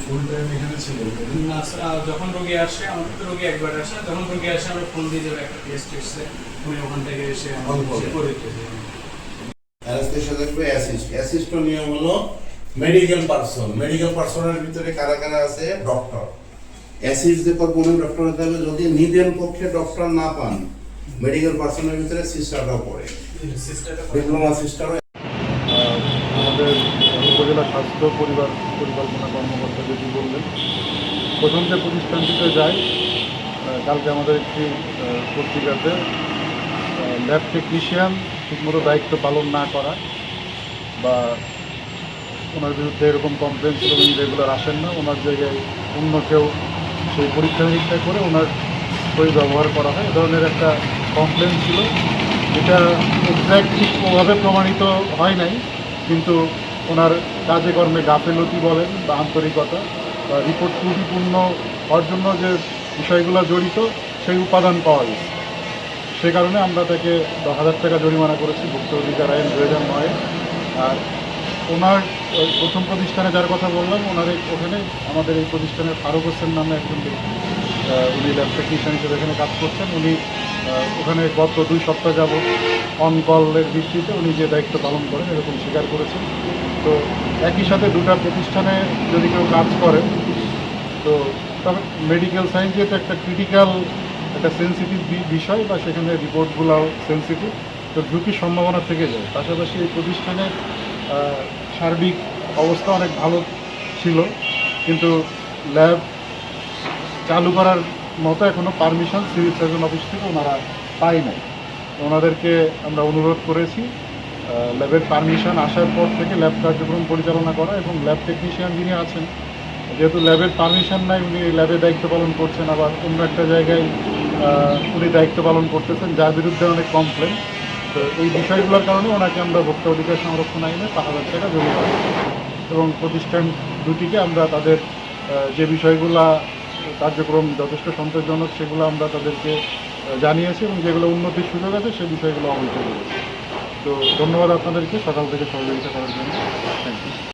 Full time এখানে ছিল না স্যার, যখন রোগী আসে, আমাদের তো রোগী একবার আসে, যখন রোগী আসে আমরা ফোন দিয়ে দেবো একটা টেস্ট এসছে, উনি ওখান থেকে এসে করে দিতে দেবে। অ্যানেস্থেশিয়া থাকবে অ্যাসিস্ট। অ্যাসিস্টর নিয়ম হলো মেডিকেল পার্সন। মেডিকেল পার্সনের ভিতরে কারা কারা আছে? ডক্টর। অ্যাসিস্ট যে পর কোনো ডক্টর হতে হবে। যদি নিদেন পক্ষে ডক্টর না পান, মেডিকেল পার্সনের ভিতরে সিস্টাররাও পড়ে, ডিপ্লোমা সিস্টার। আমাদের উপজেলা স্বাস্থ্য পরিকল্পনা কর্মকর্তা যেটি বললেন, প্রথম যে প্রতিষ্ঠানটিতে যাই, কালকে আমাদের একটি পত্রিকাতে ল্যাব টেকনিশিয়ান ঠিকমতো দায়িত্ব পালন না করা বা ওনার বিরুদ্ধে এরকম কমপ্লেন ছিল, উনি রেগুলার আসেন না, ওনার জায়গায় অন্য কেউ সেই পরীক্ষা নিরীক্ষা করে ওনার সই ব্যবহার করা হয়, এ ধরনের একটা কমপ্লেন ছিল। এটা এক্স্যাক্ট ঠিক ওভাবে প্রমাণিত হয় নাই, কিন্তু ওনার কাজে কর্মে গাফেলতি বলেন বা আন্তরিকতা বা রিপোর্ট ত্রুটিপূর্ণ হওয়ার জন্য যে বিষয়গুলো জড়িত সেই উপাদান পাওয়া গেছে। সে কারণে আমরা তাকে 10,000 টাকা জরিমানা করেছি ভুক্ত অধিকার আইন 2009-এ। আর ওনার প্রথম প্রতিষ্ঠানে যার কথা বললাম, ওনার ওখানে আমাদের এই প্রতিষ্ঠানের ফারুক হোসেন নামে একজন ব্যক্তি, উনি ল্যাব টেকনিশিয়ান হিসেবে এখানে কাজ করছেন। উনি ওখানে গত 2 সপ্তাহ যাবত অন কলের ভিত্তিতে উনি যে দায়িত্ব পালন করেন এরকম স্বীকার করেছেন। তো একই সাথে দুটা প্রতিষ্ঠানে যদি কেউ কাজ করেন, তো তবে মেডিকেল সায়েন্স যেহেতু একটা ক্রিটিক্যাল, একটা সেন্সিটিভ বিষয়, বা সেখানে রিপোর্টগুলোও সেন্সিটিভ, তো ঝুঁকির সম্ভাবনা থেকে যায়। পাশাপাশি এই প্রতিষ্ঠানের সার্বিক অবস্থা অনেক ভালো ছিল, কিন্তু ল্যাব চালু করার মতো এখনও পারমিশন সিভিল সার্জন অফিস থেকে ওনারা পায় নাই। ওনাদেরকে আমরা অনুরোধ করেছি ল্যাবের পারমিশন আসার পর থেকে ল্যাব কার্যক্রম পরিচালনা করা, এবং ল্যাব টেকনিশিয়ান যিনি আছেন, যেহেতু ল্যাবের পারমিশন নাই, উনি ল্যাবে দায়িত্ব পালন করছেন, আবার অন্য একটা জায়গায় উনি দায়িত্ব পালন করতেছেন, যার বিরুদ্ধে অনেক কমপ্লেন। তো এই বিষয়গুলোর কারণে ওনাকে আমরা ভোক্তা অধিকার সংরক্ষণ আইনে 5,000 টাকা জরিমানা এবং প্রতিষ্ঠান দুটিকে আমরা তাদের যে বিষয়গুলো কার্যক্রম যথেষ্ট সন্তোষজনক সেগুলো আমরা তাদেরকে জানিয়েছি, এবং যেগুলো উন্নতির সুযোগ আছে সেই বিষয়গুলো অবহিত করেছি। তো ধন্যবাদ আপনাদেরকে সকাল থেকে সহযোগিতা করার জন্য। Thank you.